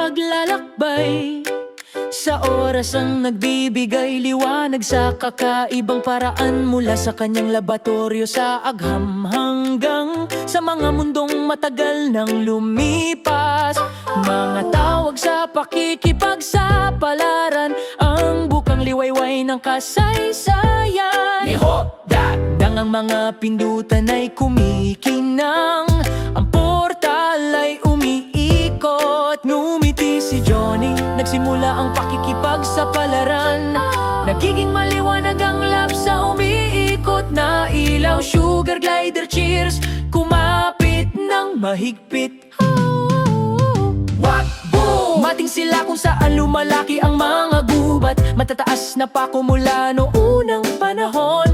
paglalakbay, sa oras ang nagbibigay liwanag sa kakaibang paraan. Mula sa kanyang laboratorio sa agham hanggang sa mga mundong matagal nang lumipas. Mga tawag sa pakikipagsapalaran, ang bukang liwayway ng kasaysayan. Dang ang mga pindutan ay kumikinang, ang portal ay umiikot. Ngumiti si Johnny, nagsimula ang pakikipagsapalaran. Nagiging maliwanag ang lab sa umiikot na ilaw. Sugar glider cheers, kumapit ng mahigpit. Mating sila kung saan lumalaki ang mga gubat. Matataas na pako mula noong unang panahon.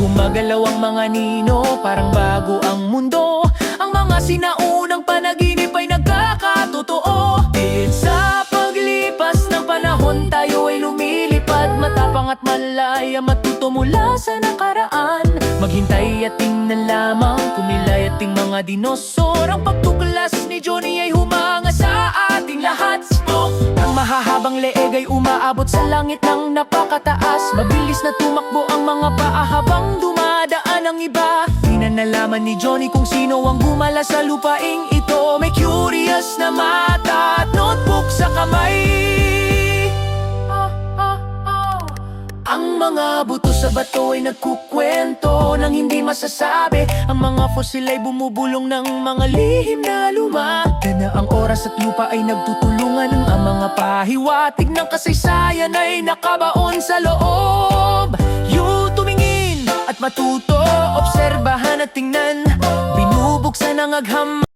Gumagalaw ang mga nino, parang bago ang mundo. Ang mga sinaunang panaginip ay nagkakatotoo. Sa paglipas ng panahon, tayo ay lumilipad. Matapang at malaya, matuto mula sa nakaraan. Maghintay at tingnan lamang, kumilay at ting mga dinosor. Ang pagtuklas ni Johnny ay humanga sa ating lahat. Ang mahahabang leeg ay umaabot sa langit ng napakataas. Mabilis na tumakbo ang mga paa habang dumadaan ang iba. Di na nalaman ni Johnny kung sino ang gumala sa lupaing ito. May curious na mata at notebook sa kamay. Ang mga buto sa bato ay nagkukwento ng hindi masasabi. Ang mga fosil ay bumubulong ng mga lihim na luma. Na ang oras at lupa ay nagtutulungan. Ang mga pahiwatig ng kasaysayan ay nakabaon sa loob. You tumingin at matuto, obserbahan at tingnan. Binubuksan ang agham.